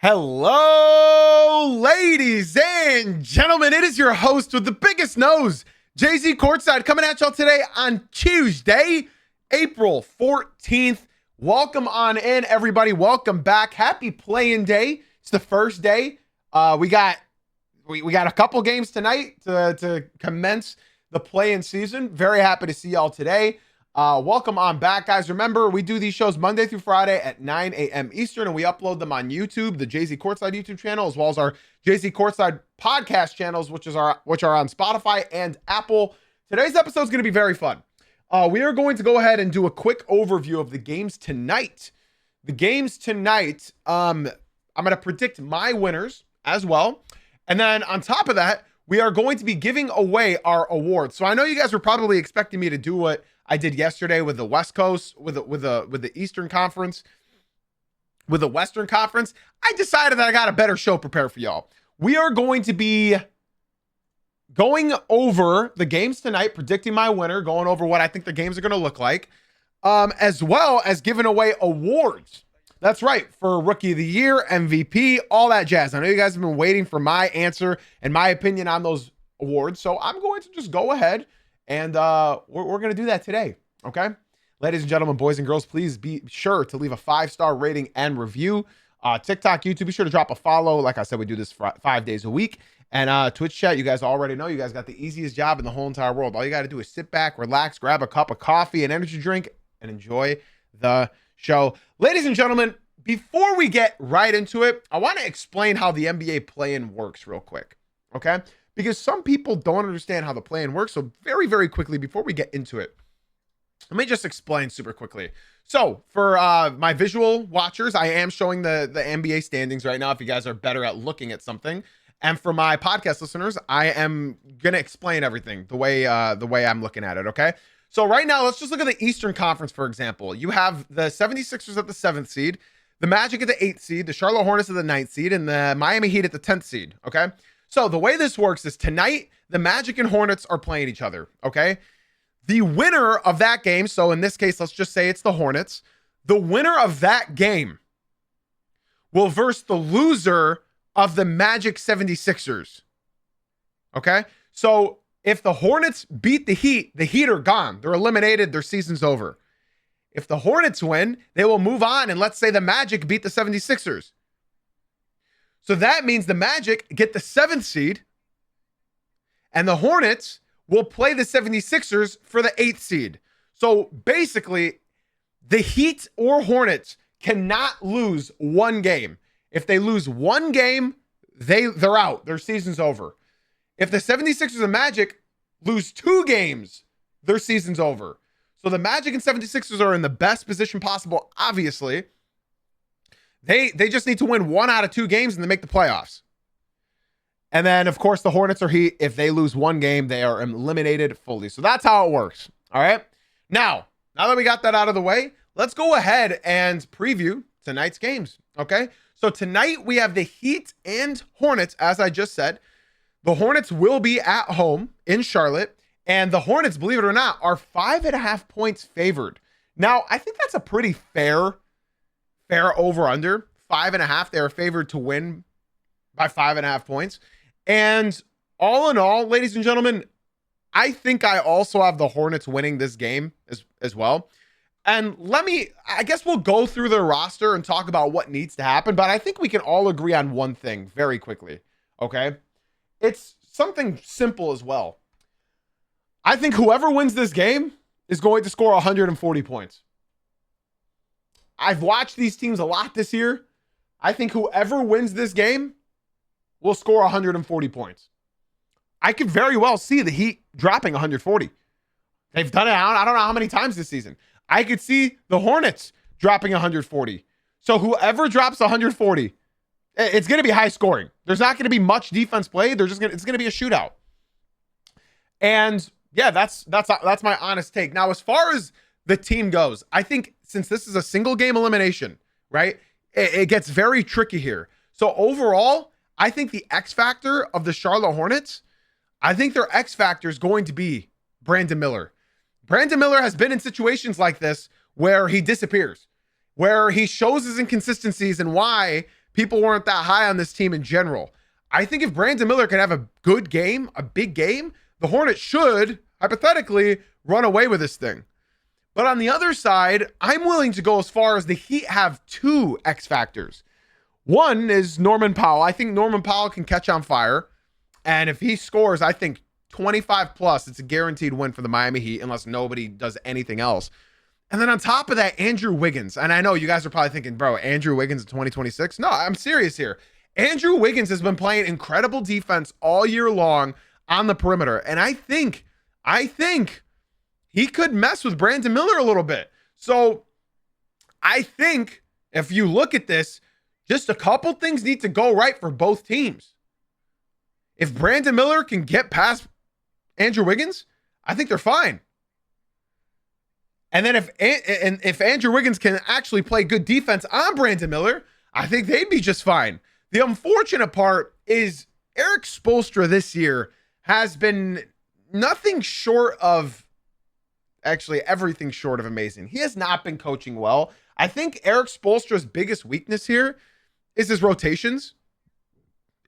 Hello, ladies and gentlemen. It is your host with the biggest nose, Jay-Z Courtside, coming at y'all today on Tuesday, April 14th. Welcome on in, everybody. Welcome back. Happy playing day. It's the first day. We got a couple games tonight to commence the play-in season. Very happy to see y'all today. Welcome on back, guys. Remember, we do these shows Monday through Friday at 9 a.m. Eastern, and we upload them on YouTube, the Jay-Z Courtside YouTube channel, as well as our Jay-Z Courtside podcast channels, which are on Spotify and Apple. Today's episode is going to be very fun. We are going to go ahead and do a quick overview of the games tonight. I'm going to predict my winners as well. And then on top of that, we are going to be giving away our awards. So I know you guys were probably expecting me to do what I did yesterday with the West Coast, with the Eastern Conference, with the Western Conference. I decided that I got a better show prepared for y'all. We are going to be going over the games tonight, predicting my winner, going over what I think the games are going to look like, as well as giving away awards. That's right, for Rookie of the Year, MVP, all that jazz. I know you guys have been waiting for my answer and my opinion on those awards, so I'm going to just go ahead and we're going to do that today, okay? Ladies and gentlemen, boys and girls, please be sure to leave a 5-star rating and review. TikTok, YouTube, be sure to drop a follow. Like I said, we do this 5 days a week. And Twitch chat, you guys already know, you guys got the easiest job in the whole entire world. All you got to do is sit back, relax, grab a cup of coffee, an energy drink, and enjoy the show. Ladies and gentlemen, before we get right into it, I want to explain how the NBA play-in works real quick, okay? Because some people don't understand how the play-in works. So very, very quickly, before we get into it, let me just explain super quickly. So for my visual watchers, I am showing the NBA standings right now if you guys are better at looking at something. And for my podcast listeners, I am going to explain everything the way I'm looking at it, okay? So right now, let's just look at the Eastern Conference, for example. You have the 76ers at the 7th seed, the Magic at the 8th seed, the Charlotte Hornets at the 9th seed, and the Miami Heat at the 10th seed, okay? So the way this works is tonight, the Magic and Hornets are playing each other, okay? The winner of that game, so in this case, let's just say it's the Hornets, the winner of that game will verse the loser of the Magic 76ers, okay? So if the Hornets beat the Heat are gone. They're eliminated. Their season's over. If the Hornets win, they will move on, and let's say the Magic beat the 76ers. So that means the Magic get the 7th seed, and the Hornets will play the 76ers for the 8th seed. So basically, the Heat or Hornets cannot lose one game. If they lose one game, they're out. Their season's over. If the 76ers and Magic lose 2 games, their season's over. So the Magic and 76ers are in the best position possible, obviously. They just need to win 1 out of 2 games and they make the playoffs. And then, of course, the Hornets or Heat, if they lose 1 game, they are eliminated fully. So that's how it works. All right. Now that we got that out of the way, let's go ahead and preview tonight's games. Okay. So tonight we have the Heat and Hornets, as I just said. The Hornets will be at home in Charlotte. And the Hornets, believe it or not, are 5.5 points favored. Now, I think that's a pretty fair over-under. 5.5. They are favored to win by 5.5 points. And all in all, ladies and gentlemen, I think I also have the Hornets winning this game as well. And I guess we'll go through their roster and talk about what needs to happen. But I think we can all agree on one thing very quickly. Okay? It's something simple as well. I think whoever wins this game is going to score 140 points. I've watched these teams a lot this year. I think whoever wins this game will score 140 points. I could very well see the Heat dropping 140. They've done it, I don't know how many times this season. I could see the Hornets dropping 140. So whoever drops 140, it's going to be high scoring. There's not going to be much defense played. It's going to be a shootout. And yeah, that's my honest take. Now, as far as the team goes, I think since this is a single game elimination, right, it gets very tricky here. So overall, I think the X factor of the Charlotte Hornets, I think their X factor is going to be Brandon Miller. Brandon Miller has been in situations like this where he disappears, where he shows his inconsistencies and why people weren't that high on this team in general. I think if Brandon Miller can have a good game, a big game, the Hornets should, hypothetically, run away with this thing. But on the other side, I'm willing to go as far as the Heat have two X factors. One is Norman Powell. I think Norman Powell can catch on fire. And if he scores, I think 25 plus, it's a guaranteed win for the Miami Heat unless nobody does anything else. And then on top of that, Andrew Wiggins. And I know you guys are probably thinking, bro, Andrew Wiggins in 2026? No, I'm serious here. Andrew Wiggins has been playing incredible defense all year long on the perimeter. And I think he could mess with Brandon Miller a little bit. So I think if you look at this, just a couple things need to go right for both teams. If Brandon Miller can get past Andrew Wiggins, I think they're fine. And then if Andrew Wiggins can actually play good defense on Brandon Miller, I think they'd be just fine. The unfortunate part is Erik Spoelstra this year has been nothing short of, actually everything short of amazing. He has not been coaching well. I think Erik Spoelstra's biggest weakness here is his rotations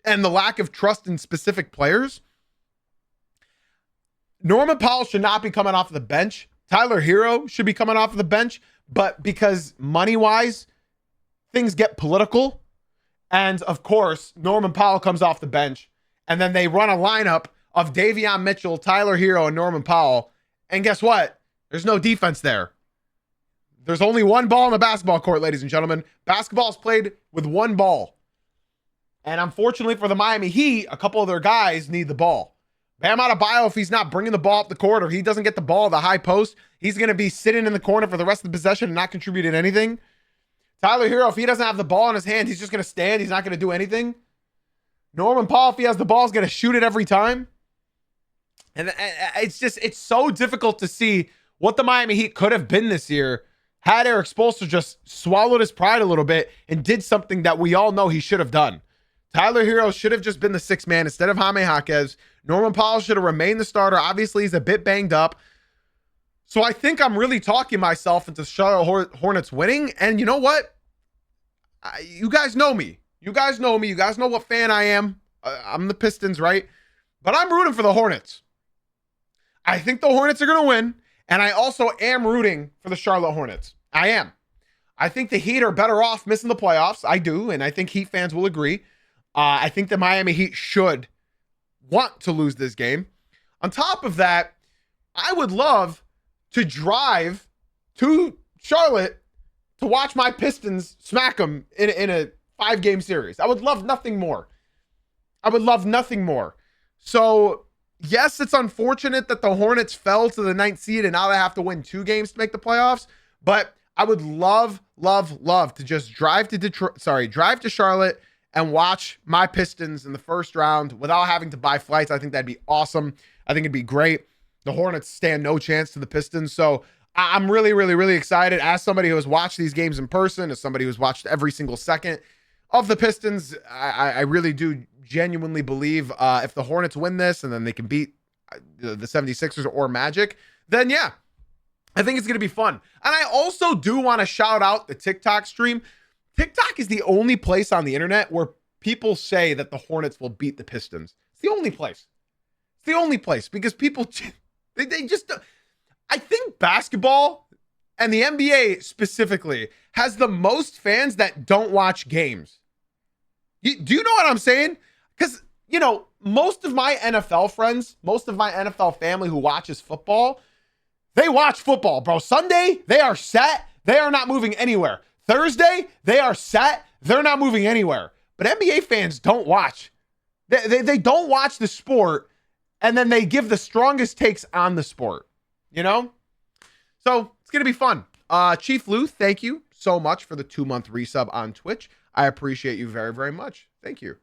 and the lack of trust in specific players. Norman Powell should not be coming off the bench. Tyler Hero should be coming off of the bench, but because money-wise, things get political. And of course, Norman Powell comes off the bench, and then they run a lineup of Davion Mitchell, Tyler Hero, and Norman Powell. And guess what? There's no defense there. There's only one ball on the basketball court, ladies and gentlemen. Basketball is played with one ball. And unfortunately for the Miami Heat, a couple of their guys need the ball. Bam Adebayo, if he's not bringing the ball up the court or he doesn't get the ball at the high post, he's going to be sitting in the corner for the rest of the possession and not contributing anything. Tyler Hero, if he doesn't have the ball in his hand, he's just going to stand. He's not going to do anything. Norman Powell, if he has the ball, is going to shoot it every time. And it's so difficult to see what the Miami Heat could have been this year had Erik Spoelstra just swallowed his pride a little bit and did something that we all know he should have done. Tyler Hero should have just been the sixth man instead of Jaime Jaquez. Norman Powell should have remained the starter. Obviously, he's a bit banged up. So I think I'm really talking myself into Charlotte Hornets winning. And you know what? You guys know me. You guys know me. You guys know what fan I am. I'm the Pistons, right? But I'm rooting for the Hornets. I think the Hornets are going to win. And I also am rooting for the Charlotte Hornets. I am. I think the Heat are better off missing the playoffs. I do. And I think Heat fans will agree. I think the Miami Heat should want to lose this game. On top of that, I would love to drive to Charlotte to watch my Pistons smack them in a 5-game series. I would love nothing more. I would love nothing more. So, yes, it's unfortunate that the Hornets fell to the 9th seed and now they have to win 2 games to make the playoffs. But I would love to just drive to Charlotte and watch my Pistons in the first round without having to buy flights. I think that'd be awesome. I think it'd be great. The Hornets stand no chance to the Pistons. So I'm really excited. As somebody who has watched these games in person, as somebody who's watched every single second of the Pistons, I really do genuinely believe if the Hornets win this and then they can beat the 76ers or Magic, then yeah, I think it's going to be fun. And I also do want to shout out the TikTok stream. TikTok is the only place on the internet where people say that the Hornets will beat the Pistons. It's the only place. It's the only place because people, they just, I think basketball and the NBA specifically has the most fans that don't watch games. Do you know what I'm saying? Because, you know, most of my NFL friends, most of my NFL family who watches football, they watch football, bro. Sunday, they are set. They are not moving anywhere. Thursday, they are set. They're not moving anywhere. But NBA fans don't watch. They don't watch the sport, and then they give the strongest takes on the sport, you know? So it's going to be fun. Chief Lou, thank you so much for the 2-month resub on Twitch. I appreciate you very, very much. Thank you.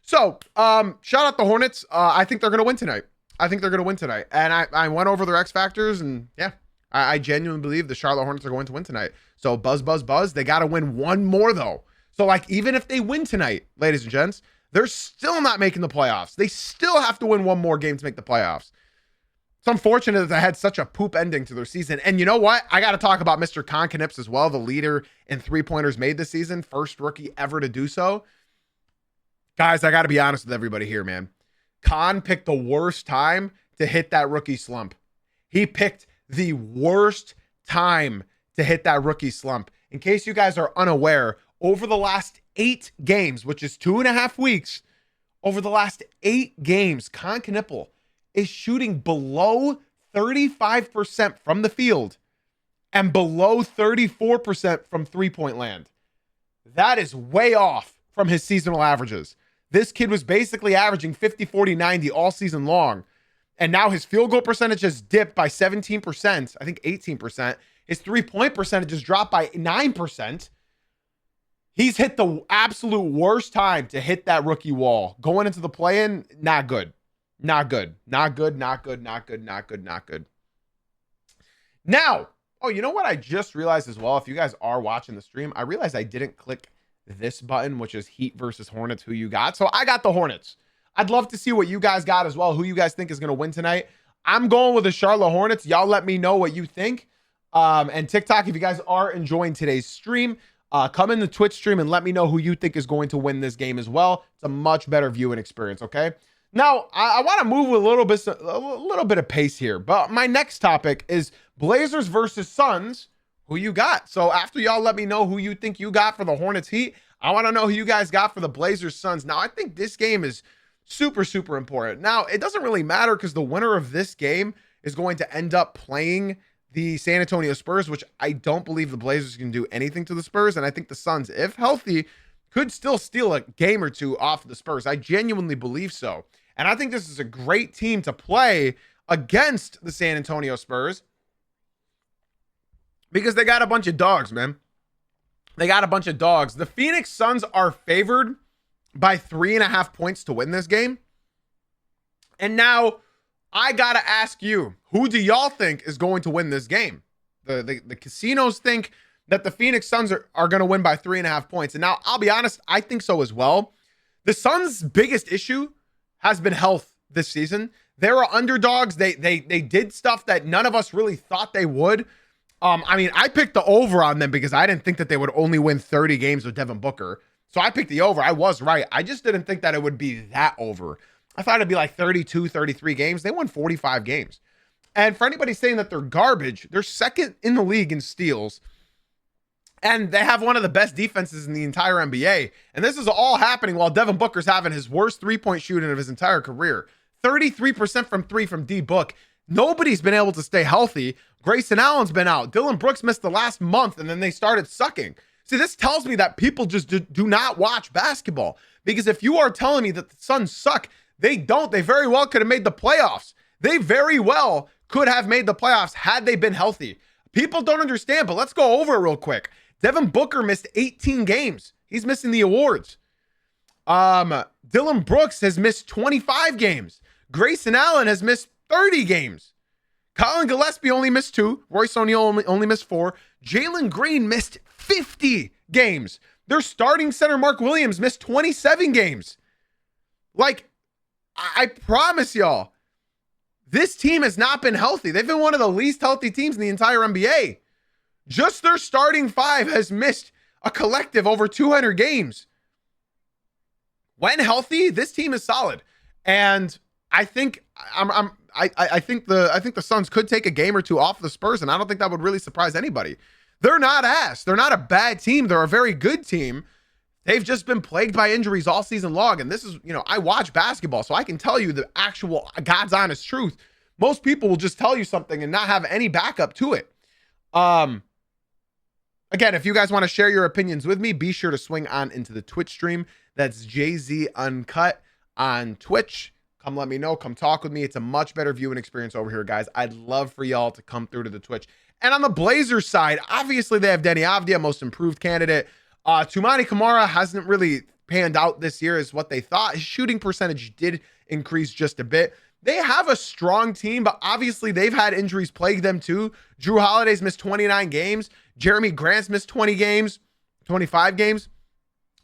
So shout out the Hornets. I think they're going to win tonight. And I went over their X factors, and yeah, I genuinely believe the Charlotte Hornets are going to win tonight. So buzz. They got to win one more, though. So, like, even if they win tonight, ladies and gents, they're still not making the playoffs. They still have to win one more game to make the playoffs. It's unfortunate that they had such a poop ending to their season. And you know what? I got to talk about Mr. Konkanips as well, the leader in three-pointers made this season. First rookie ever to do so. Guys, I got to be honest with everybody here, man. Con picked the worst time to hit that rookie slump. He picked the worst time to hit that rookie slump. In case you guys are unaware, over the last 8 games, which is 2.5 weeks, over the last 8 games, Con Knipple is shooting below 35% from the field and below 34% from three-point land. That is way off from his seasonal averages. This kid was basically averaging 50, 40, 90 all season long. And now his field goal percentage has dipped by 17%, I think 18%. His three-point percentage has dropped by 9%. He's hit the absolute worst time to hit that rookie wall. Going into the play-in, not good. Not good. Not good, not good, not good, not good, not good. Now, oh, you know what I just realized as well? If you guys are watching the stream, I realized I didn't click this button, which is Heat versus Hornets, who you got. So I got the Hornets. I'd love to see what you guys got as well, who you guys think is going to win tonight. I'm going with the Charlotte Hornets. Y'all let me know what you think. And TikTok, if you guys are enjoying today's stream, come in the Twitch stream and let me know who you think is going to win this game as well. It's a much better viewing experience, okay? Now, I want to move with a little bit of pace here, but my next topic is Blazers versus Suns. Who you got? So after y'all let me know who you think you got for the Hornets Heat, I want to know who you guys got for the Blazers Suns. Now, I think this game is super, super important. Now, it doesn't really matter because the winner of this game is going to end up playing the San Antonio Spurs, which I don't believe the Blazers can do anything to the Spurs. And I think the Suns, if healthy, could still steal a game or two off of the Spurs. I genuinely believe so. And I think this is a great team to play against the San Antonio Spurs because they got a bunch of dogs, man. They got a bunch of dogs. The Phoenix Suns are favored by 3.5 points to win this game. And now I got to ask you, who do y'all think is going to win this game? The casinos think that the Phoenix Suns are going to win by 3.5 points. And now I'll be honest, I think so as well. The Suns' biggest issue has been health this season. They were underdogs. They did stuff that none of us really thought they would. I mean, I picked the over on them because I didn't think that they would only win 30 games with Devin Booker. So I picked the over. I was right. I just didn't think that it would be that over. I thought it'd be like 32, 33 games. They won 45 games. And for anybody saying that they're garbage, they're second in the league in steals. And they have one of the best defenses in the entire NBA. And this is all happening while Devin Booker's having his worst three-point shooting of his entire career. 33% from three from D-Book. Nobody's been able to stay healthy. Grayson Allen's been out. Dylan Brooks missed the last month, and then they started sucking. See, this tells me that people just do not watch basketball. Because if you are telling me that the Suns suck, they don't. They very well could have made the playoffs. They very well could have made the playoffs had they been healthy. People don't understand, but let's go over it real quick. Devin Booker missed 18 games. He's missing the awards. Dylan Brooks has missed 25 games. Grayson Allen has missed 30 games. Colin Gillespie only missed 2. Royce O'Neal only missed 4. Jalen Green missed 50 games. Their starting center, Mark Williams, missed 27 games. Like, I promise y'all, this team has not been healthy. They've been one of the least healthy teams in the entire NBA. Just their starting 5 has missed a collective over 200 games. When healthy, this team is solid. And I think I think the Suns could take a game or two off the Spurs, and I don't think that would really surprise anybody. They're not ass. They're not a bad team. They're a very good team. They've just been plagued by injuries all season long. And this is, I watch basketball, so I can tell you the actual God's honest truth. Most people will just tell you something and not have any backup to it. Again, if you guys want to share your opinions with me, be sure to swing on into the Twitch stream. That's JZ Uncut on Twitch. Come let me know. Come talk with me. It's a much better viewing experience over here, guys. I'd love for y'all to come through to the Twitch. And on the Blazers side, obviously they have Deni Avdija, most improved candidate. Toumani Camara hasn't really panned out this year as what they thought. His shooting percentage did increase just a bit. They have a strong team, but obviously they've had injuries plague them too. Drew Holiday's missed 29 games. Jeremy Grant's missed 20 games, 25 games.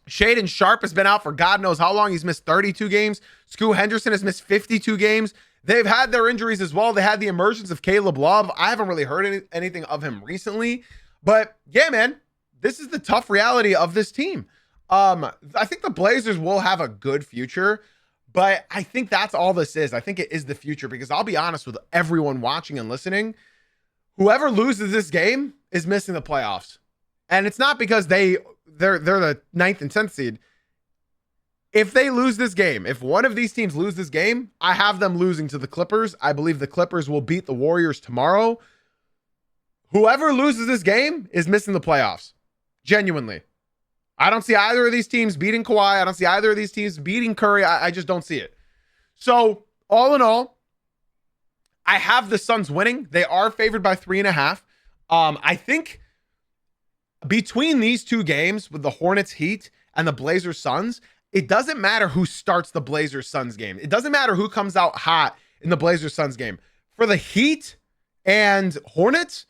Shaedon Sharpe has been out for God knows how long. He's missed 32 games. Scoot Henderson has missed 52 games. They've had their injuries as well. They had the emergence of Caleb Love. I haven't really heard anything of him recently. But yeah, man, this is the tough reality of this team. I think the Blazers will have a good future, but I think that's all this is. I think it is the future because I'll be honest with everyone watching and listening. Whoever loses this game is missing the playoffs. And it's not because they're the 9th and 10th seed. If they lose this game, if one of these teams lose this game, I have them losing to the Clippers. I believe the Clippers will beat the Warriors tomorrow. Whoever loses this game is missing the playoffs. Genuinely. I don't see either of these teams beating Kawhi. I don't see either of these teams beating Curry. I just don't see it. So, all in all, I have the Suns winning. They are favored by 3.5. I think between these two games with the Hornets Heat and the Blazers Suns, it doesn't matter who starts the Blazers Suns game. It doesn't matter who comes out hot in the Blazers Suns game. For the Heat and Hornets,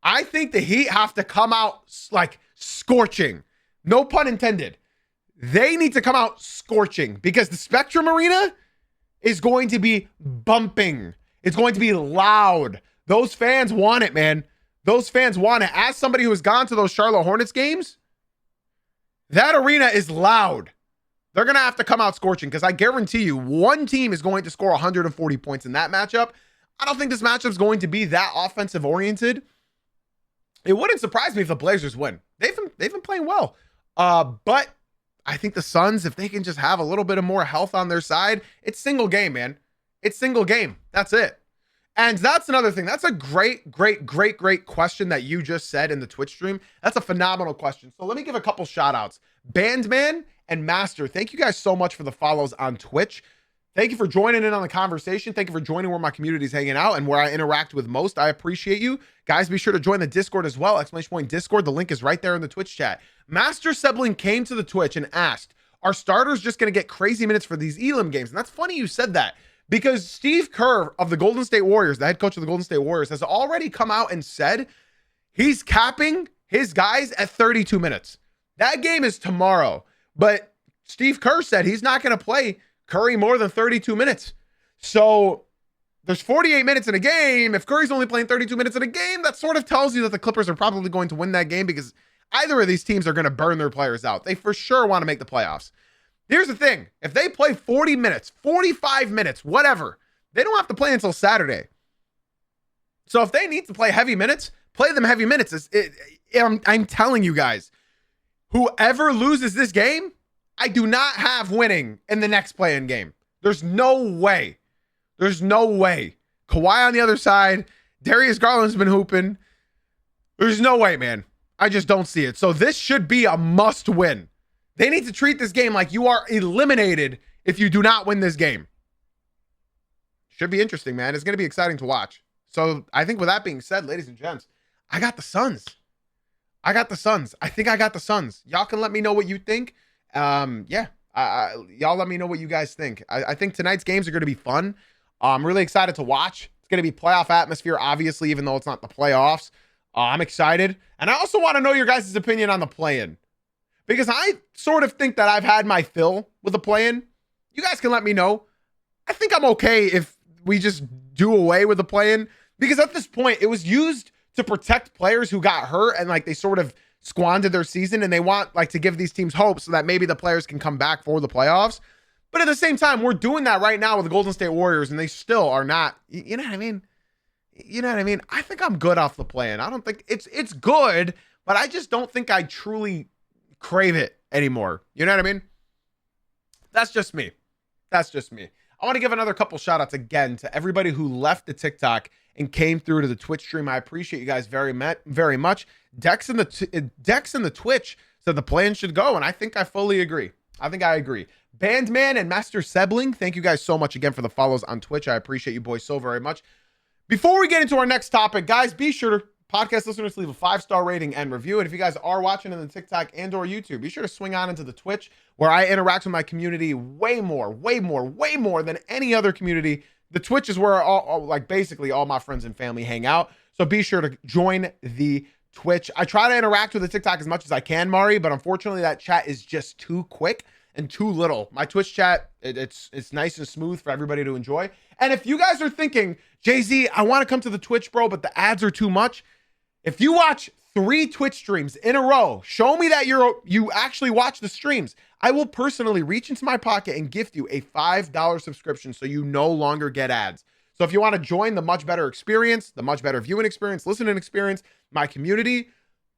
I think the Heat have to come out like scorching. No pun intended. They need to come out scorching because the Spectrum Arena is going to be bumping. It's going to be loud. Those fans want it, man. Those fans want it. As somebody who has gone to those Charlotte Hornets games, that arena is loud. They're going to have to come out scorching because I guarantee you one team is going to score 140 points in that matchup. I don't think this matchup is going to be that offensive oriented. It wouldn't surprise me if the Blazers win. They've been playing well. But I think the Suns, if they can just have a little bit of more health on their side, it's single game, man. It's single game. That's it. And that's another thing. That's a great question that you just said in the Twitch stream. That's a phenomenal question. So let me give a couple shout outs. Bandman and Master, thank you guys so much for the follows on Twitch. Thank you for joining in on the conversation. Thank you for joining where my community is hanging out and where I interact with most. I appreciate you. Guys, be sure to join the Discord as well. ! Discord. The link is right there in the Twitch chat. Master Sebling came to the Twitch and asked, are starters just going to get crazy minutes for these Elam games? And that's funny you said that because Steve Kerr of the Golden State Warriors, the head coach of the Golden State Warriors, has already come out and said he's capping his guys at 32 minutes. That game is tomorrow. But Steve Kerr said he's not going to play Curry more than 32 minutes. So there's 48 minutes in a game. If Curry's only playing 32 minutes in a game, that sort of tells you that the Clippers are probably going to win that game because either of these teams are going to burn their players out. They for sure want to make the playoffs. Here's the thing. If they play 40 minutes, 45 minutes, whatever, they don't have to play until Saturday. So if they need to play heavy minutes, play them heavy minutes. I'm telling you guys, whoever loses this game, I do not have winning in the next play-in game. There's no way. There's no way. Kawhi on the other side. Darius Garland's been hooping. There's no way, man. I just don't see it. So this should be a must win. They need to treat this game like you are eliminated if you do not win this game. Should be interesting, man. It's going to be exciting to watch. So I think with that being said, ladies and gents, I got the Suns. I think I got the Suns. Y'all can let me know what you think. Y'all let me know what you guys think. I think tonight's games are going to be fun. I'm really excited to watch. It's going to be playoff atmosphere, obviously, even though it's not the playoffs. I'm excited. And I also want to know your guys' opinion on the play-in. Because I sort of think that I've had my fill with the play-in. You guys can let me know. I think I'm okay if we just do away with the play-in. Because at this point, it was used to protect players who got hurt and like they sort of squandered their season, and they want like to give these teams hope so that maybe the players can come back for the playoffs. But at the same time, we're doing that right now with the Golden State Warriors, and they still are not. You know what I mean? You know what I mean? I think I'm good off the play-in. I don't think it's good, but I just don't think I truly crave it anymore. You know what I mean? That's just me. I want to give another couple shout outs again to everybody who left the TikTok and came through to the Twitch stream. I appreciate you guys very much. Dex in the Twitch said the plan should go, and I think I fully agree. I agree. Bandman and Master Sebling, thank you guys so much again for the follows on Twitch. I appreciate you boys so very much. Before we get into our next topic, guys, be sure to podcast listeners leave a 5-star rating and review. And if you guys are watching in the TikTok and or YouTube, be sure to swing on into the Twitch where I interact with my community way more than any other community. The Twitch is where basically all my friends and family hang out. So be sure to join the Twitch. I try to interact with the TikTok as much as I can, Mari, but unfortunately that chat is just too quick and too little. My Twitch chat, it's nice and smooth for everybody to enjoy. And if you guys are thinking, Jay-Z, I want to come to the Twitch, bro, but the ads are too much. If you watch 3 Twitch streams in a row, show me that you actually watch the streams. I will personally reach into my pocket and gift you a $5 subscription so you no longer get ads. So if you want to join the much better experience, the much better viewing experience, listening experience, my community,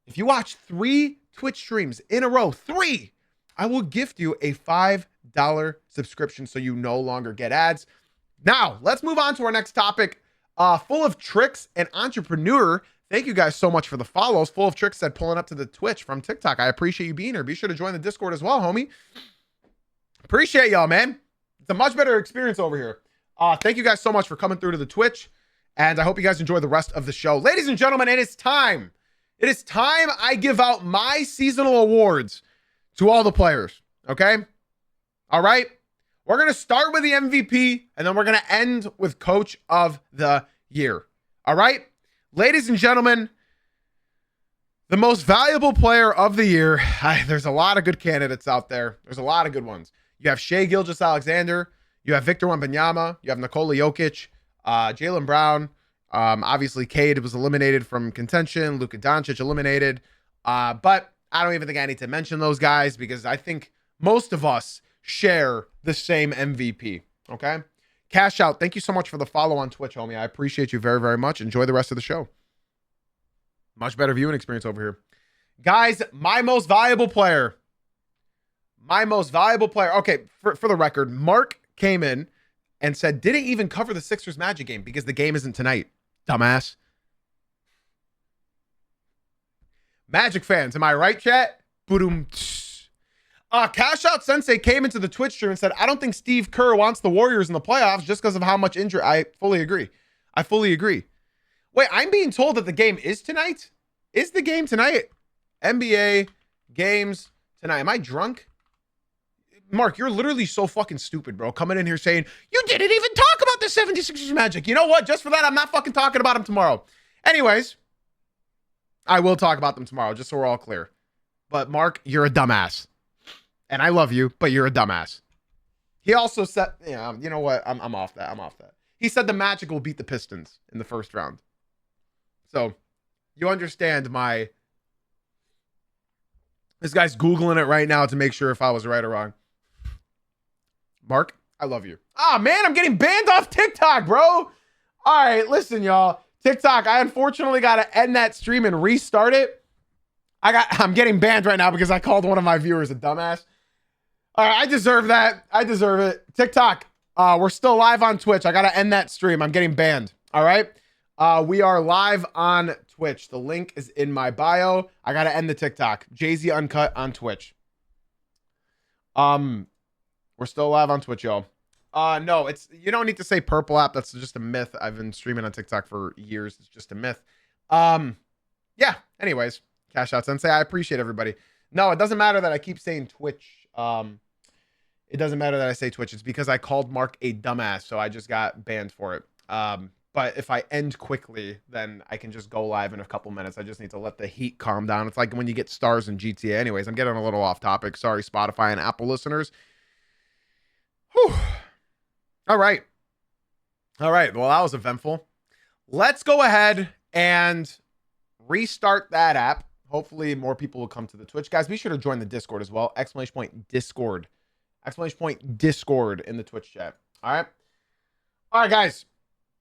if you watch 3 Twitch streams in a row, 3, I will gift you a $5 subscription so you no longer get ads. Now, let's move on to our next topic. Full of Tricks and Entrepreneur. Thank you guys so much for the follows. Full of Tricks said pulling up to the Twitch from TikTok. I appreciate you being here. Be sure to join the Discord as well, homie. Appreciate y'all, man. It's a much better experience over here. Thank you guys so much for coming through to the Twitch. And I hope you guys enjoy the rest of the show. Ladies and gentlemen, it is time. It is time I give out my seasonal awards to all the players. Okay? All right? We're going to start with the MVP, and then we're going to end with Coach of the Year. All right? Ladies and gentlemen, the most valuable player of the year, there's a lot of good candidates out there. There's a lot of good ones. You have Shai Gilgeous-Alexander. You have Victor Wembanyama. You have Nikola Jokic. Jaylen Brown. Obviously, Cade was eliminated from contention. Luka Doncic eliminated. But I don't even think I need to mention those guys because I think most of us share the same MVP. Okay? Cash Out, thank you so much for the follow on Twitch, homie. I appreciate you very, very much. Enjoy the rest of the show. Much better viewing experience over here. Guys, my most valuable player. My most valuable player. Okay, for the record, Mark came in and said, didn't even cover the Sixers Magic game because the game isn't tonight. Dumbass. Magic fans, am I right, chat? Boom. Cash Out Sensei came into the Twitch stream and said, I don't think Steve Kerr wants the Warriors in the playoffs just because of how much injury. I fully agree. Wait, I'm being told that the game is tonight? Is the game tonight? NBA games tonight. Am I drunk? Mark, you're literally so fucking stupid, bro. Coming in here saying, you didn't even talk about the 76ers Magic. You know what? Just for that, I'm not fucking talking about them tomorrow. Anyways, I will talk about them tomorrow, just so we're all clear. But Mark, you're a dumbass. And I love you, but you're a dumbass. He also said, yeah, you know what? I'm off that. He said the Magic will beat the Pistons in the first round. So you understand this guy's Googling it right now to make sure if I was right or wrong. Mark, I love you. Man, I'm getting banned off TikTok, bro. All right, listen, y'all. TikTok, I unfortunately got to end that stream and restart it. I'm getting banned right now because I called one of my viewers a dumbass. All right, I deserve that. I deserve it. TikTok, we're still live on Twitch. I got to end that stream. I'm getting banned. All right. We are live on Twitch. The link is in my bio. I got to end the TikTok. Jay-Z Uncut on Twitch. We're still live on Twitch, y'all. No, you don't need to say purple app. That's just a myth. I've been streaming on TikTok for years. It's just a myth. Yeah. Anyways, Cash Out Sensei. I appreciate everybody. No, it doesn't matter that I keep saying Twitch. It doesn't matter that I say Twitch. It's because I called Mark a dumbass, so I just got banned for it. But if I end quickly, then I can just go live in a couple minutes. I just need to let the heat calm down. It's like when you get stars in GTA. Anyways, I'm getting a little off topic. Sorry, Spotify and Apple listeners. Whew. All right. Well, that was eventful. Let's go ahead and restart that app. Hopefully more people will come to the Twitch. Guys, be sure to join the Discord as well. Exclamation point Discord. Exclamation point Discord in the Twitch chat. All right. All right, guys.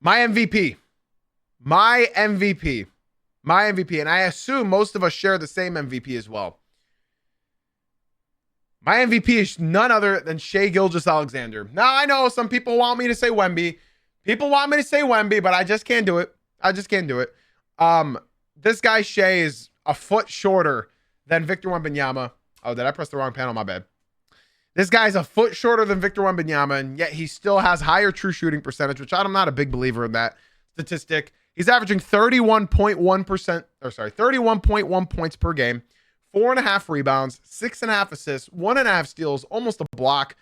My MVP. And I assume most of us share the same MVP as well. My MVP is none other than Shai Gilgeous-Alexander. Now, I know some people want me to say Wemby. But I just can't do it. This guy, Shai, is a foot shorter than Victor Wembanyama. Oh, did I press the wrong panel? My bad. This guy's a foot shorter than Victor Wembanyama, and yet he still has higher true shooting percentage, which I'm not a big believer in that statistic. He's averaging 31.1 points per game, 4.5 rebounds, 6.5 assists, 1.5 steals, almost a block.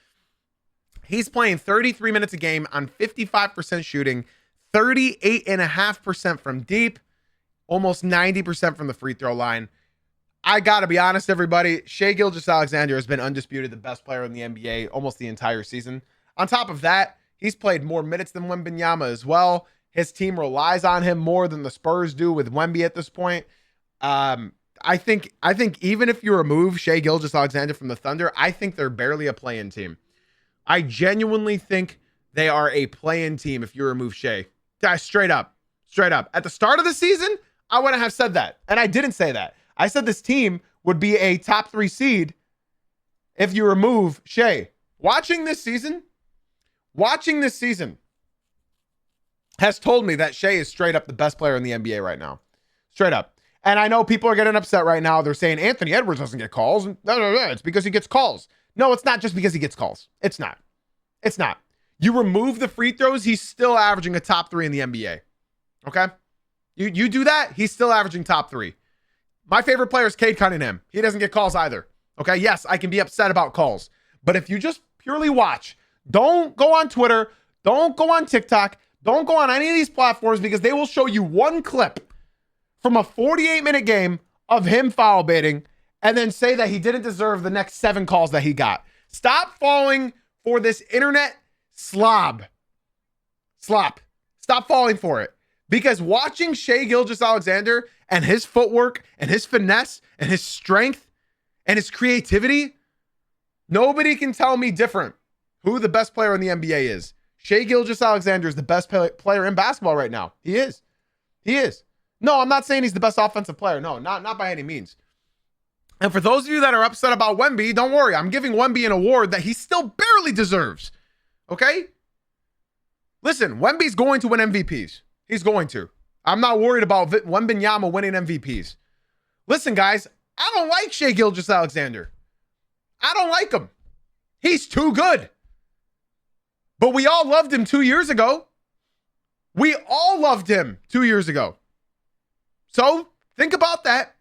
He's playing 33 minutes a game on 55% shooting, 38.5% from deep, almost 90% from the free throw line. I got to be honest, everybody. Shai Gilgeous-Alexander has been undisputed the best player in the NBA almost the entire season. On top of that, he's played more minutes than Wembanyama as well. His team relies on him more than the Spurs do with Wemby at this point. I think even if you remove Shai Gilgeous-Alexander from the Thunder, I think they're barely a play-in team. I genuinely think they are a play-in team if you remove Shai. Guys, straight up. At the start of the season, I wouldn't have said that. And I didn't say that. I said this team would be a top 3 seed if you remove Shai. Watching this season has told me that Shai is straight up the best player in the NBA right now. Straight up. And I know people are getting upset right now. They're saying Anthony Edwards doesn't get calls. It's because he gets calls. No, it's not just because he gets calls. It's not. You remove the free throws, he's still averaging a top 3 in the NBA. Okay? You do that, he's still averaging top 3. My favorite player is Cade Cunningham. He doesn't get calls either. Okay? Yes, I can be upset about calls. But if you just purely watch, don't go on Twitter, don't go on TikTok, don't go on any of these platforms because they will show you one clip from a 48-minute game of him foul baiting and then say that he didn't deserve the next 7 calls that he got. Stop falling for this internet slop. Stop falling for it. Because watching Shai Gilgeous-Alexander and his footwork and his finesse and his strength and his creativity, nobody can tell me different who the best player in the NBA is. Shai Gilgeous-Alexander is the best player in basketball right now. He is. No, I'm not saying he's the best offensive player. No, not by any means. And for those of you that are upset about Wemby, don't worry. I'm giving Wemby an award that he still barely deserves. Okay? Listen, Wemby's going to win MVPs. He's going to. I'm not worried about Wembanyama winning MVPs. Listen, guys, I don't like Shai Gilgeous-Alexander. I don't like him. He's too good. But we all loved him 2 years ago. So think about that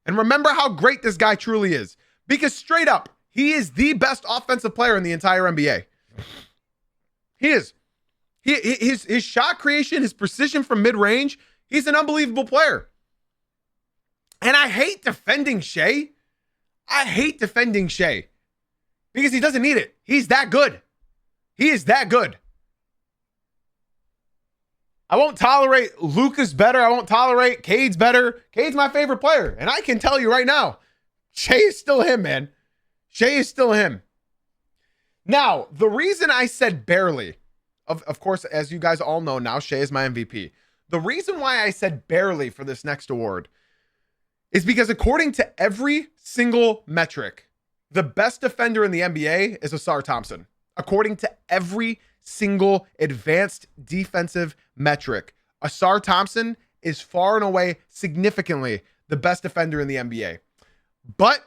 and remember how great this guy truly is. Because straight up, he is the best offensive player in the entire NBA. He is. His shot creation, his precision from mid-range, he's an unbelievable player. And I hate defending Shai. Because he doesn't need it. He's that good. He is that good. I won't tolerate Luka's better. I won't tolerate Cade's better. Cade's my favorite player. And I can tell you right now, Shai is still him, man. Shai is still him. Now, the reason I said barely, of course, as you guys all know now, Shai is my MVP. The reason why I said barely for this next award is because according to every single metric, the best defender in the NBA is Ausar Thompson. According to every single advanced defensive metric, Ausar Thompson is far and away significantly the best defender in the NBA. But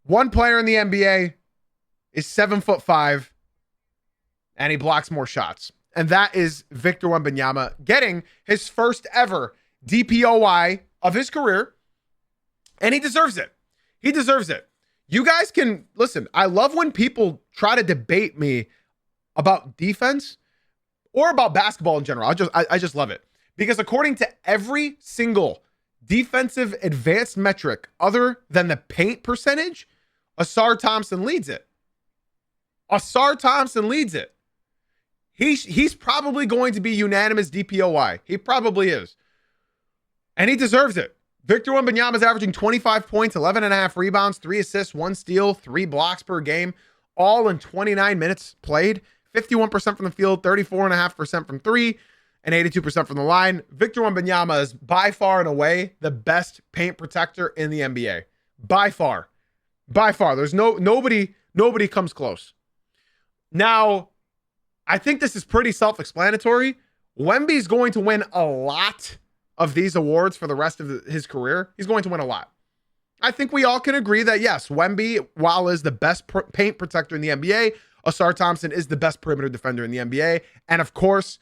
one player in the NBA is 7'5", and he blocks more shots. And that is Victor Wembanyama getting his first ever DPOY of his career. And he deserves it. You guys can listen. I love when people try to debate me about defense or about basketball in general. I just love it because according to every single defensive advanced metric other than the paint percentage, Ausar Thompson leads it. He's probably going to be unanimous DPOY. He probably is. And he deserves it. Victor Wembanyama is averaging 25 points, 11.5 rebounds, 3 assists, 1 steal, 3 blocks per game, all in 29 minutes played. 51% from the field, 34.5% from 3, and 82% from the line. Victor Wembanyama is by far and away the best paint protector in the NBA. By far. There's nobody comes close. Now, I think this is pretty self-explanatory. Wemby's going to win a lot of these awards for the rest of his career. He's going to win a lot. I think we all can agree that yes, Wemby, while is the best paint protector in the NBA, Ausar Thompson is the best perimeter defender in the NBA. And of course,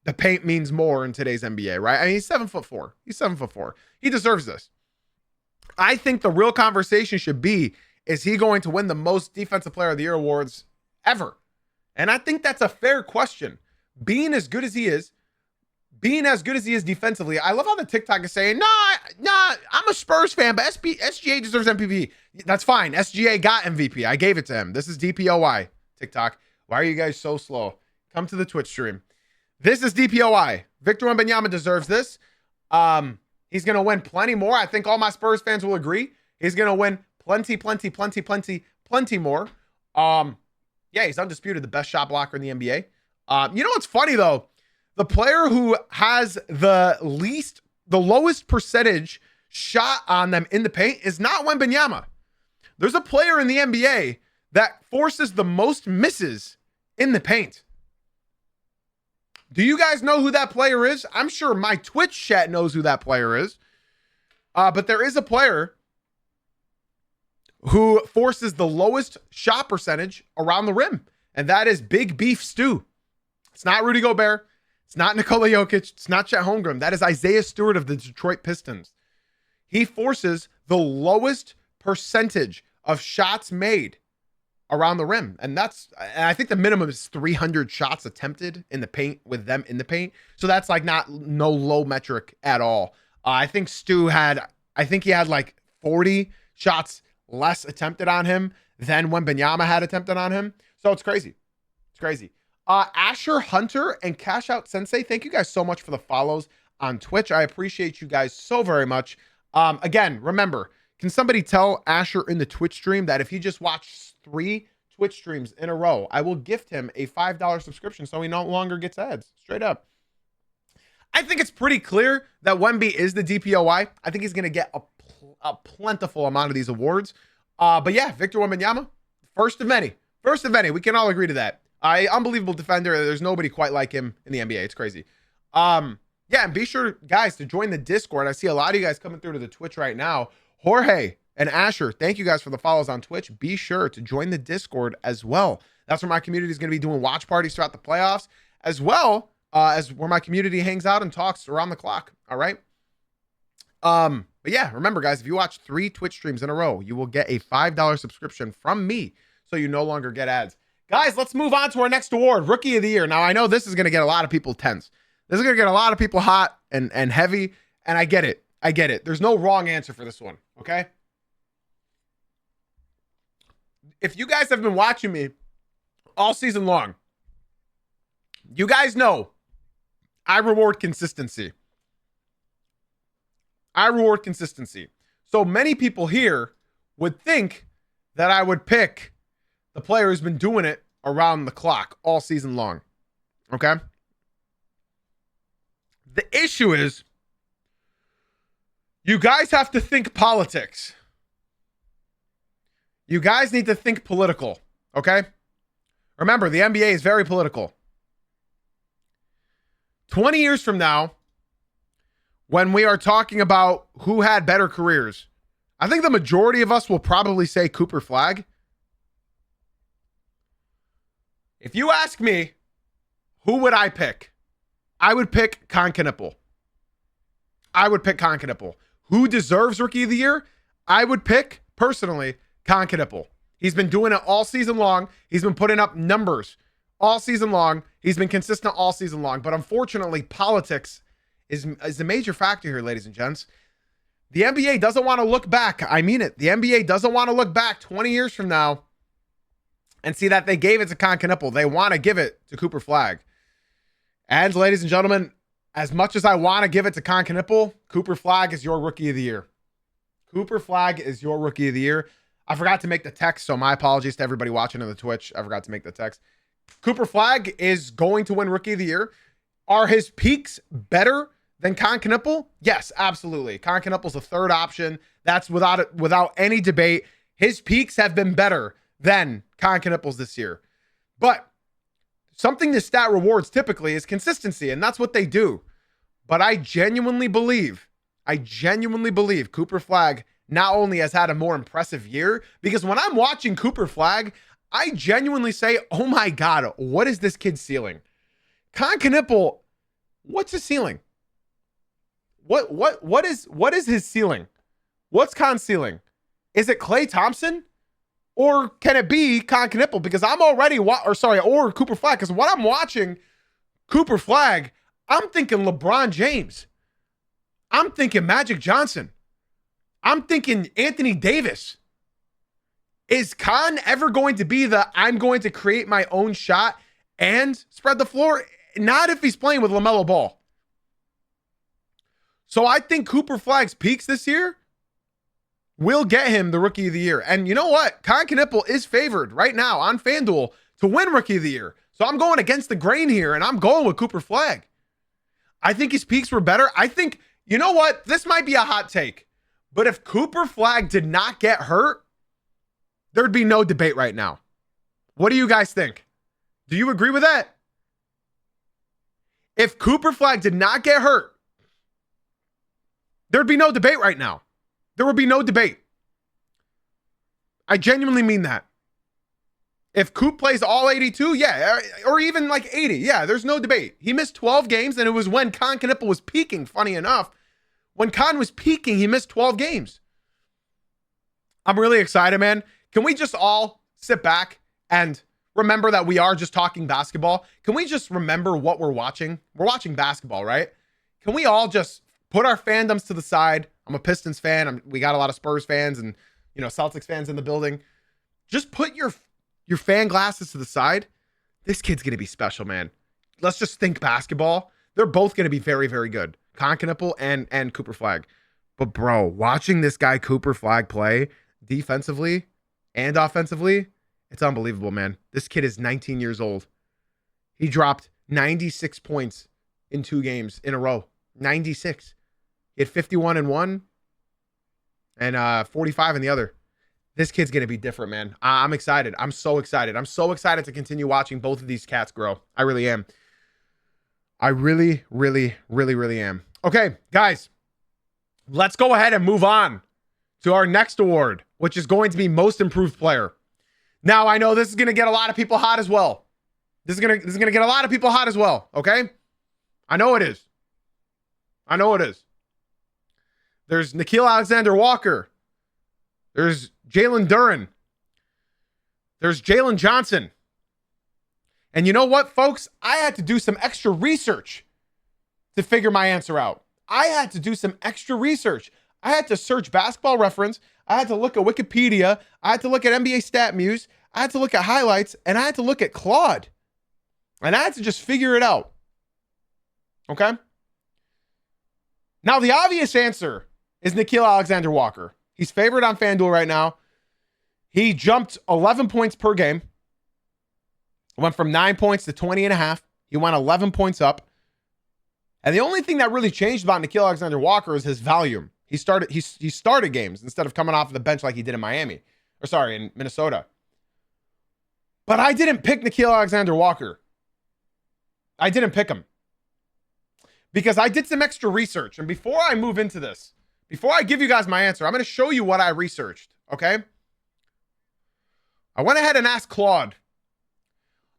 the paint means more in today's NBA, right? I mean, he's 7'4". He deserves this. I think the real conversation should be, is he going to win the most defensive player of the year awards ever? And I think that's a fair question. Being as good as he is, being as good as he is defensively. I love how the TikTok is saying, nah, I'm a Spurs fan, but SGA deserves MVP. That's fine. SGA got MVP. I gave it to him. This is DPOY. TikTok. Why are you guys so slow? Come to the Twitch stream. This is DPOY. Victor Wembanyama deserves this. He's going to win plenty more. I think all my Spurs fans will agree. He's going to win plenty more. Yeah, he's undisputed the best shot blocker in the NBA. You know what's funny though? The player who has the lowest percentage shot on them in the paint is not Wembanyama. There's a player in the NBA that forces the most misses in the paint. Do you guys know who that player is? I'm sure my Twitch chat knows who that player is. But there is a player who forces the lowest shot percentage around the rim, and that is Big Beef Stew. It's not Rudy Gobert. It's not Nikola Jokic. It's not Chet Holmgren. That is Isaiah Stewart of the Detroit Pistons. He forces the lowest percentage of shots made around the rim. And I think the minimum is 300 shots attempted in the paint with them in the paint. So that's like no low metric at all. I think Stu he had like 40 shots less attempted on him than when Wembanyama had attempted on him. So it's crazy. It's crazy. Asher Hunter and Cash Out Sensei, thank you guys so much for the follows on Twitch. I appreciate you guys so very much. Again, remember, can somebody tell Asher in the Twitch stream that if he just watched 3 Twitch streams in a row, I will gift him a $5 subscription so he no longer gets ads. Straight up. I think it's pretty clear that Wemby is the DPOY. I think he's going to get a plentiful amount of these awards. But yeah, Victor Wembanyama, first of many. First of many. We can all agree to that. Unbelievable defender. There's nobody quite like him in the NBA. It's crazy. Yeah, and be sure, guys, to join the Discord. I see a lot of you guys coming through to the Twitch right now. Jorge and Asher, thank you guys for the follows on Twitch. Be sure to join the Discord as well. That's where my community is going to be doing watch parties throughout the playoffs, as well as where my community hangs out and talks around the clock. All right. But yeah, remember, guys, if you watch 3 Twitch streams in a row, you will get a $5 subscription from me, so you no longer get ads. Guys, let's move on to our next award, Rookie of the Year. Now, I know this is going to get a lot of people tense. This is going to get a lot of people hot and heavy, and I get it. I get it. There's no wrong answer for this one, okay? If you guys have been watching me all season long, you guys know I reward consistency. I reward consistency. So many people here would think that I would pick the player who's been doing it around the clock all season long. Okay? The issue is you guys have to think politics. You guys need to think political. Okay? Remember, the NBA is very political. 20 years from now, when we are talking about who had better careers, I think the majority of us will probably say Cooper Flagg. If you ask me, who would I pick? I would pick Con Knipple. I would pick Con Knipple. Who deserves Rookie of the Year? I would pick, personally, Con Knipple. He's been doing it all season long. He's been putting up numbers all season long. He's been consistent all season long. But unfortunately, politics is a major factor here, ladies and gents. The NBA doesn't want to look back. I mean it. The NBA doesn't want to look back 20 years from now and see that they gave it to Con Knipple. They want to give it to Cooper Flagg. And ladies and gentlemen, as much as I want to give it to Con Knipple, Cooper Flagg is your Rookie of the Year. Cooper Flagg is your Rookie of the Year. I forgot to make the text, so my apologies to everybody watching on the Twitch. I forgot to make the text. Cooper Flagg is going to win Rookie of the Year. Are his peaks better than Con Knipple? Yes, absolutely. Con Knipple's a third option. That's without any debate. His peaks have been better than Con Knipple's this year. But something the stat rewards typically is consistency, and that's what they do. But I genuinely believe Cooper Flagg not only has had a more impressive year, because when I'm watching Cooper Flagg, I genuinely say, oh my God, what is this kid's ceiling? Con Knipple, what's his ceiling? What is his ceiling? What's Con's ceiling? Is it Klay Thompson? Or can it be Con Knipple? Because I'm already, or Cooper Flagg, because when I'm watching Cooper Flagg, I'm thinking LeBron James. I'm thinking Magic Johnson. I'm thinking Anthony Davis. Is Khan ever going to be the I'm going to create my own shot and spread the floor? Not if he's playing with LaMelo Ball. So I think Cooper Flagg's peaks this year will get him the Rookie of the Year. And you know what? Con Knipple is favored right now on FanDuel to win Rookie of the Year. So I'm going against the grain here, and I'm going with Cooper Flagg. I think his peaks were better. I think, you know what? This might be a hot take, but if Cooper Flagg did not get hurt, there'd be no debate right now. What do you guys think? Do you agree with that? If Cooper Flagg did not get hurt, there'd be no debate right now. There would be no debate. I genuinely mean that. If Coop plays all 82, yeah, or even like 80, yeah, there's no debate. He missed 12 games, and it was when Con Knipple was peaking, funny enough. When Con was peaking, he missed 12 games. I'm really excited, man. Can we just all sit back and remember that we are just talking basketball? Can we just remember what we're watching? We're watching basketball, right? Can we all just put our fandoms to the side? I'm a Pistons fan. We got a lot of Spurs fans and, Celtics fans in the building. Just put your fan glasses to the side. This kid's going to be special, man. Let's just think basketball. They're both going to be very, very good. Con Knipple and Cooper Flagg. But bro, watching this guy Cooper Flagg play defensively and offensively, it's unbelievable, man. This kid is 19 years old. He dropped 96 points in 2 games in a row. 96. He had 51 in one and 45 in the other. This kid's going to be different, man. I'm excited. I'm so excited. I'm so excited to continue watching both of these cats grow. I really am. I really, really, really, really am. Okay, guys, let's go ahead and move on to our next award, which is going to be Most Improved Player. Now, I know this is going to get a lot of people hot as well. This is going to get a lot of people hot as well, okay? I know it is. I know it is. There's Nickeil Alexander-Walker. There's Jalen Duren. There's Jalen Johnson. And you know what, folks? I had to do some extra research to figure my answer out. I had to do some extra research. I had to search Basketball Reference. I had to look at Wikipedia. I had to look at NBA StatMuse. I had to look at highlights. And I had to look at Claude. And I had to just figure it out. Okay? Now, the obvious answer is Nickeil Alexander-Walker. He's favored on FanDuel right now. He jumped 11 points per game. Went from 9 points to 20 and a half. He went 11 points up. And the only thing that really changed about Nickeil Alexander-Walker is his volume. He started games instead of coming off the bench like he did in in Minnesota. But I didn't pick Nickeil Alexander-Walker. I didn't pick him. Because I did some extra research. And before I move into this, before I give you guys my answer, I'm going to show you what I researched, okay? I went ahead and asked Claude,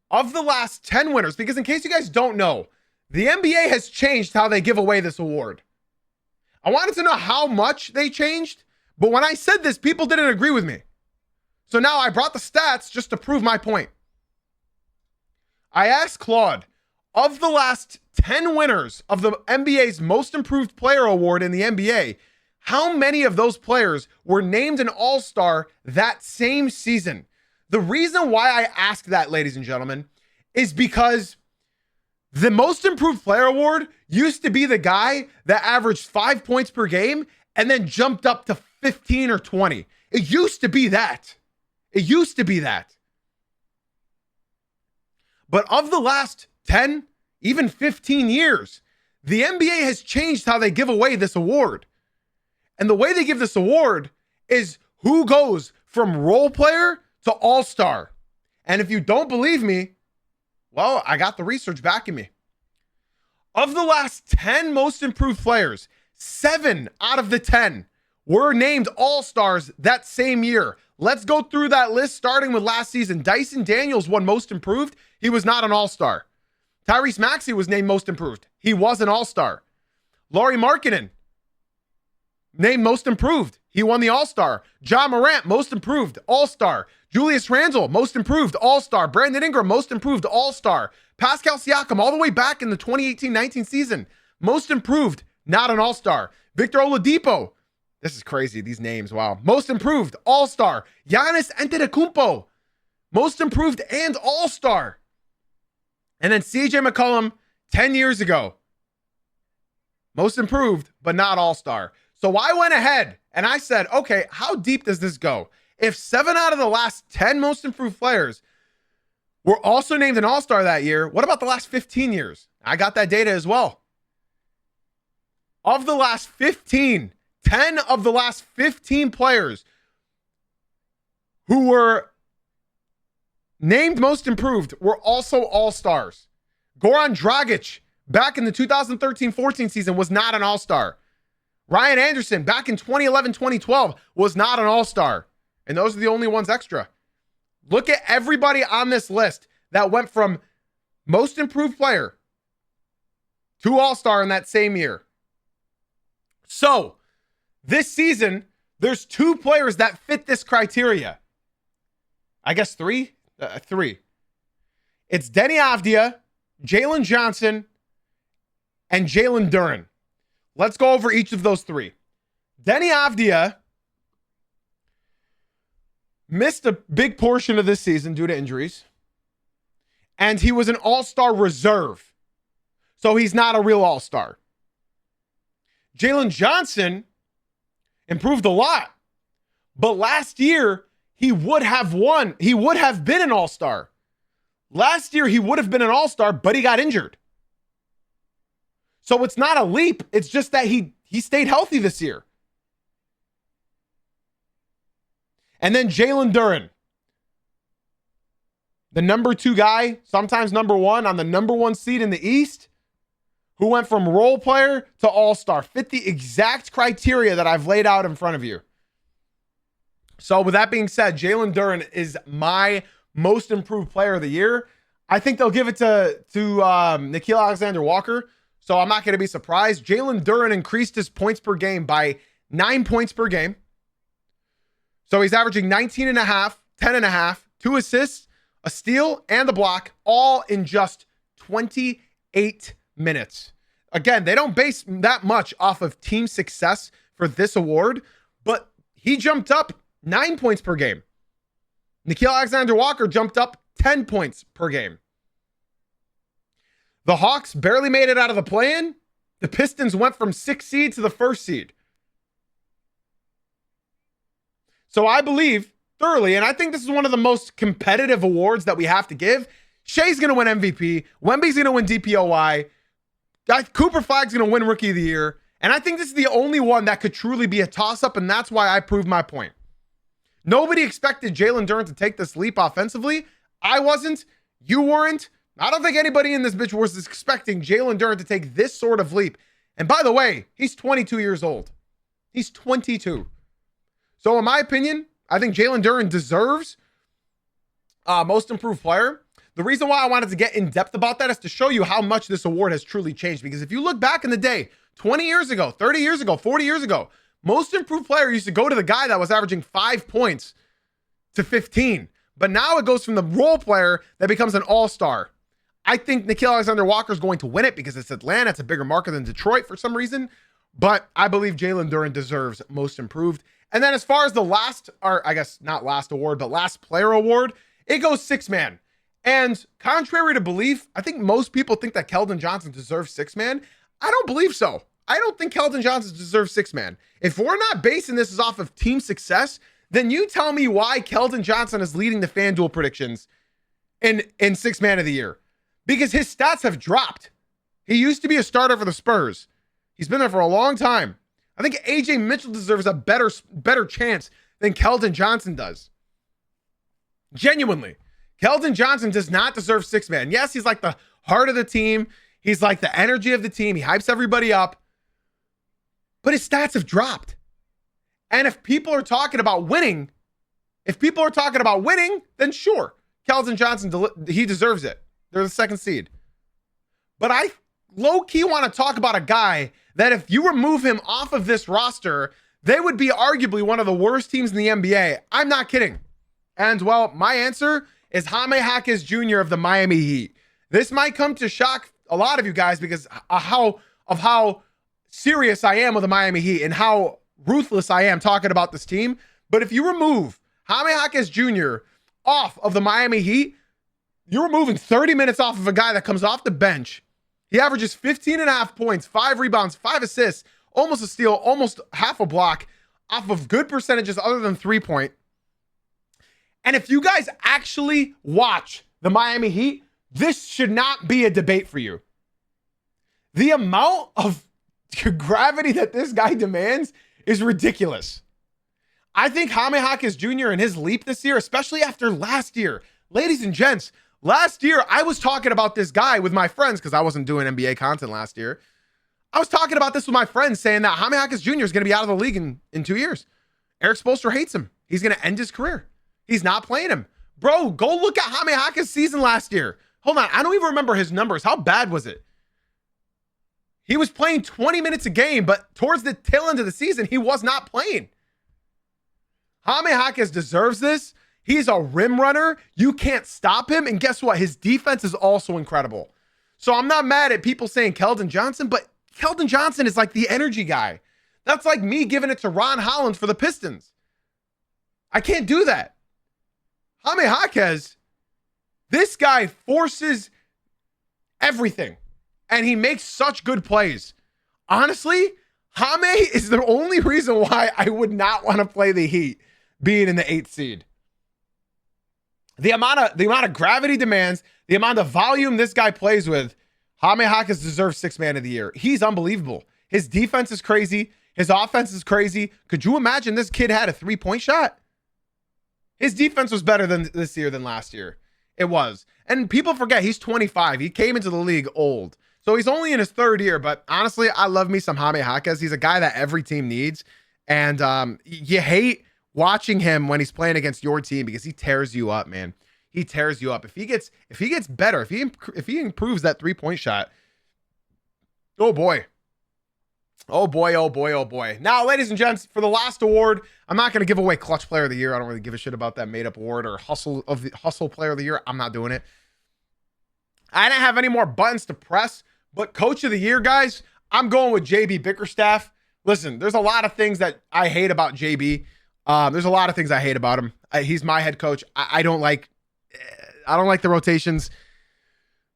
of the last 10 winners, because in case you guys don't know, the NBA has changed how they give away this award. I wanted to know how much they changed, but when I said this, people didn't agree with me. So now I brought the stats just to prove my point. I asked Claude, of the last 10 winners of the NBA's Most Improved Player Award in the NBA, how many of those players were named an All-Star that same season? The reason why I ask that, ladies and gentlemen, is because the Most Improved Player Award used to be the guy that averaged 5 points per game and then jumped up to 15 or 20. It used to be that. It used to be that. But of the last 10, even 15 years, the NBA has changed how they give away this award. And the way they give this award is who goes from role player to all-star. And if you don't believe me, well, I got the research backing me. Of the last 10 most improved players, 7 out of the 10 were named all-stars that same year. Let's go through that list, starting with last season. Dyson Daniels won most improved. He was not an all-star. Tyrese Maxey was named most improved. He was an all-star. Lauri Markkanen named most improved. He won the All-Star. Ja Morant, most improved, All-Star. Julius Randle, most improved, All-Star. Brandon Ingram, most improved, All-Star. Pascal Siakam, all the way back in the 2018-19 season, most improved, not an All-Star. Victor Oladipo, this is crazy, these names, wow. Most improved, All-Star. Giannis Antetokounmpo, most improved and All-Star. And then CJ McCollum, 10 years ago, most improved, but not All-Star. So I went ahead and I said, okay, how deep does this go? If 7 out of the last 10 most improved players were also named an All-Star that year, what about the last 15 years? I got that data as well. Of the last 15, 10 of the last 15 players who were named most improved were also All-Stars. Goran Dragic, back in the 2013-14 season, was not an All-Star. Ryan Anderson, back in 2011-2012, was not an All-Star. And those are the only ones extra. Look at everybody on this list that went from most improved player to All-Star in that same year. So, this season, there's 2 players that fit this criteria. I guess 3? 3. It's Deni Avdija, Jalen Johnson, and Jalen Duren. Let's go over each of those 3. Deni Avdija missed a big portion of this season due to injuries, and he was an All-Star reserve, so he's not a real All-Star. Jalen Johnson improved a lot, but last year he would have won. He would have been an All-Star. Last year he would have been an All-Star, but he got injured. So it's not a leap. It's just that he stayed healthy this year. And then Jalen Duren, the number 2 guy, sometimes number 1 on the number 1 seed in the East, who went from role player to All-Star, fit the exact criteria that I've laid out in front of you. So with that being said, Jalen Duren is my most improved player of the year. I think they'll give it to Nickeil Alexander-Walker. So I'm not going to be surprised. Jalen Duren increased his points per game by 9 points per game. So he's averaging 19.5, 10.5, 2 assists, a steal, and a block, all in just 28 minutes. Again, they don't base that much off of team success for this award, but he jumped up 9 points per game. Nickeil Alexander-Walker jumped up 10 points per game. The Hawks barely made it out of the play-in. The Pistons went from 6th seed to the 1st seed. So I believe thoroughly, and I think this is one of the most competitive awards that we have to give. Shai's going to win MVP. Wemby's going to win DPOY. Cooper Flag's going to win Rookie of the Year. And I think this is the only one that could truly be a toss-up, and that's why I proved my point. Nobody expected Jalen Duren to take this leap offensively. I wasn't. You weren't. I don't think anybody in this bitch was expecting Jalen Duren to take this sort of leap. And by the way, he's 22 years old. He's 22. So in my opinion, I think Jalen Duren deserves most improved player. The reason why I wanted to get in depth about that is to show you how much this award has truly changed. Because if you look back in the day, 20 years ago, 30 years ago, 40 years ago, most improved player used to go to the guy that was averaging 5 points to 15. But now it goes from the role player that becomes an all-star. I think Nickeil Alexander-Walker is going to win it because it's Atlanta. It's a bigger market than Detroit for some reason. But I believe Jalen Duren deserves most improved. And then as far as the last, or I guess not last award, but last player award, it goes 6-man. And contrary to belief, I think most people think that Keldon Johnson deserves 6-man. I don't believe so. I don't think Keldon Johnson deserves 6-man. If we're not basing this off of team success, then you tell me why Keldon Johnson is leading the FanDuel predictions in 6-man of the year. Because his stats have dropped. He used to be a starter for the Spurs. He's been there for a long time. I think AJ Mitchell deserves a better chance than Keldon Johnson does. Genuinely. Keldon Johnson does not deserve 6-man. Yes, he's like the heart of the team. He's like the energy of the team. He hypes everybody up. But his stats have dropped. And if people are talking about winning, then sure, Keldon Johnson, he deserves it. They're the 2nd seed. But low-key want to talk about a guy that if you remove him off of this roster, they would be arguably one of the worst teams in the NBA. I'm not kidding. And well, my answer is Jaime Jaquez Jr. of the Miami Heat. This might come to shock a lot of you guys because how serious I am with the Miami Heat and how ruthless I am talking about this team. But if you remove Jaime Jaquez Jr. off of the Miami Heat, you're removing 30 minutes off of a guy that comes off the bench. He averages 15.5 points, 5 rebounds, 5 assists, almost a steal, almost half a block off of good percentages other than 3-point. And if you guys actually watch the Miami Heat, this should not be a debate for you. The amount of gravity that this guy demands is ridiculous. I think Jaime Jaquez Jr. and his leap this year, especially after last year, ladies and gents, last year I was talking about this guy with my friends because I wasn't doing NBA content last year. I was talking about this with my friends saying that Jaime Jaquez Jr. is going to be out of the league in 2 years. Eric Spoelstra hates him. He's going to end his career. He's not playing him. Bro, go look at Jaime Jaquez's season last year. Hold on. I don't even remember his numbers. How bad was it? He was playing 20 minutes a game, but towards the tail end of the season, he was not playing. Jaime Jaquez deserves this. He's a rim runner. You can't stop him. And guess what? His defense is also incredible. So I'm not mad at people saying Keldon Johnson, but Keldon Johnson is like the energy guy. That's like me giving it to Ron Holland for the Pistons. I can't do that. Jaime Jaquez, this guy forces everything, and he makes such good plays. Honestly, Jaime is the only reason why I would not want to play the Heat being in the 8th seed. The amount of gravity demands, the amount of volume this guy plays with, Jaime Jaquez deserves 6th man of the year. He's unbelievable. His defense is crazy. His offense is crazy. Could you imagine this kid had a 3-point shot? His defense was better than this year than last year. It was. And people forget he's 25. He came into the league old. So he's only in his 3rd year. But honestly, I love me some Jaime Jaquez. He's a guy that every team needs. And you hate watching him when he's playing against your team because he tears you up, man. He tears you up. If he gets better, if he improves that 3-point shot, oh boy. Oh boy, oh boy, oh boy. Now, ladies and gents, for the last award, I'm not going to give away Clutch Player of the Year. I don't really give a shit about that made-up award or Hustle Player of the Year. I'm not doing it. I didn't have any more buttons to press, but Coach of the Year, guys, I'm going with JB Bickerstaff. Listen, there's a lot of things that I hate about JB. There's a lot of things I hate about him. He's my head coach. I don't like the rotations.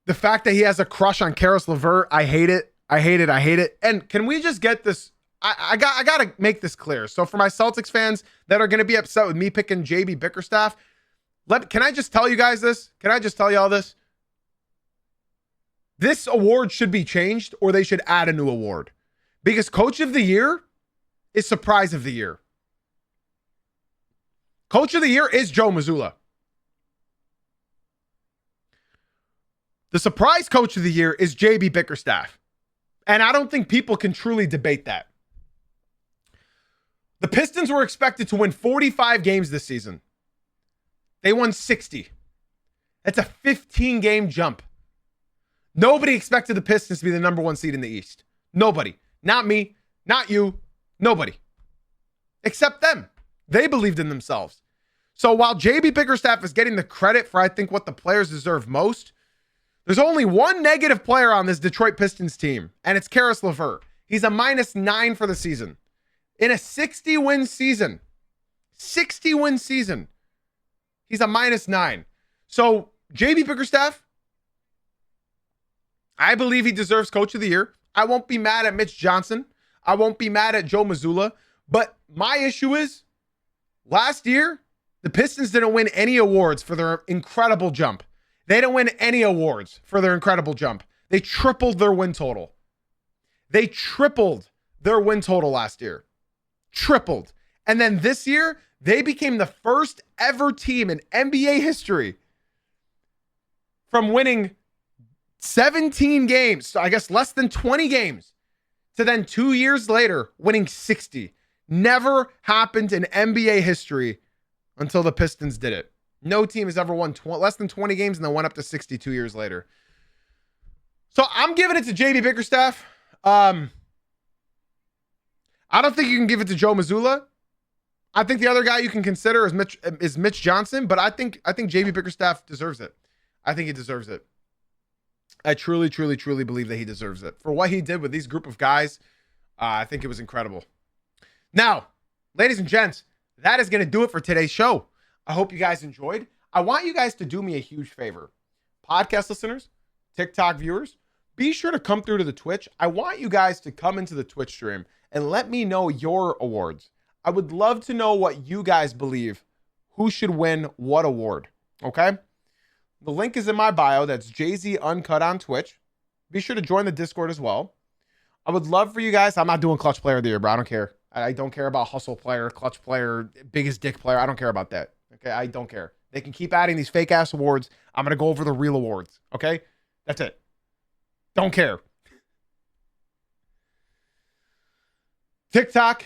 The fact that he has a crush on Karis LeVert, I hate it. I hate it. And can we just get this? I got to make this clear. So for my Celtics fans that are going to be upset with me picking JB Bickerstaff, can I just tell you guys this? Can I just tell you all this? This award should be changed, or they should add a new award, because Coach of the Year is Surprise of the Year. Coach of the Year is Joe Mazzulla. The surprise Coach of the Year is JB Bickerstaff. And I don't think people can truly debate that. The Pistons were expected to win 45 games this season. They won 60. That's a 15-game jump. Nobody expected the Pistons to be the number 1 seed in the East. Nobody. Not me. Not you. Nobody. Except them. They believed in themselves. So while JB Bickerstaff is getting the credit for, I think, what the players deserve most, there's only one negative player on this Detroit Pistons team, and it's Karis LeVert. He's a -9 for the season. In a 60-win season, he's a -9. So JB Bickerstaff, I believe he deserves Coach of the Year. I won't be mad at Mitch Johnson. I won't be mad at Joe Mazzulla. But my issue is, last year, the Pistons didn't win any awards for their incredible jump. They didn't win any awards for their incredible jump. They tripled their win total. They tripled their win total last year. Tripled. And then this year, they became the first ever team in NBA history from winning 17 games, so I guess less than 20 games, to then 2 years later winning 60. Never happened in NBA history until the Pistons did it. No team has ever won less than 20 games and then went up to 62 years later. So I'm giving it to JB Bickerstaff. I don't think you can give it to Joe Mazzulla. I think the other guy you can consider is Mitch Johnson, but I think JB Bickerstaff deserves it. I think he deserves it. I truly, truly, truly believe that he deserves it. For what he did with these group of guys, I think it was incredible. Now, ladies and gents, that is going to do it for today's show. I hope you guys enjoyed. I want you guys to do me a huge favor. Podcast listeners, TikTok viewers, be sure to come through to the Twitch. I want you guys to come into the Twitch stream and let me know your awards. I would love to know what you guys believe. Who should win what award? Okay? The link is in my bio. That's Jay-Z Uncut on Twitch. Be sure to join the Discord as well. I would love for you guys. I'm not doing clutch player of the year, bro. I don't care. I don't care about hustle player, clutch player, biggest dick player. I don't care about that. Okay? I don't care. They can keep adding these fake ass awards. I'm going to go over the real awards. Okay? That's it. Don't care. TikTok.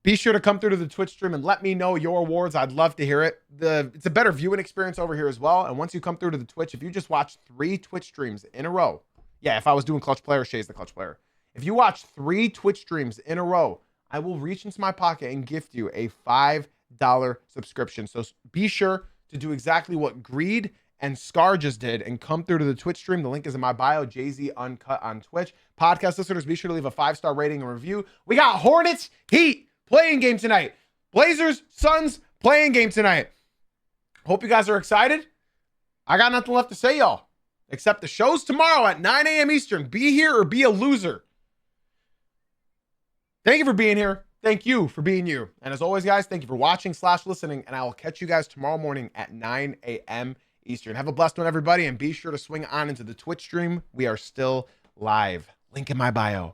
Be sure to come through to the Twitch stream and let me know your awards. I'd love to hear it. It's a better viewing experience over here as well. And once you come through to the Twitch, if you just watch 3 Twitch streams in a row, yeah, if I was doing clutch player, Shay's the clutch player. If you watch 3 Twitch streams in a row, I will reach into my pocket and gift you a $5 subscription. So be sure to do exactly what Greed and Scar just did and come through to the Twitch stream. The link is in my bio, Jay-Z Uncut on Twitch. Podcast listeners, be sure to leave a 5-star rating and review. We got Hornets, Heat playing game tonight. Blazers, Suns playing game tonight. Hope you guys are excited. I got nothing left to say, y'all, except the show's tomorrow at 9 a.m. Eastern. Be here or be a loser. Thank you for being here. Thank you for being you. And as always, guys, thank you for watching / listening. And I will catch you guys tomorrow morning at 9 a.m. Eastern. Have a blessed one, everybody. And be sure to swing on into the Twitch stream. We are still live. Link in my bio.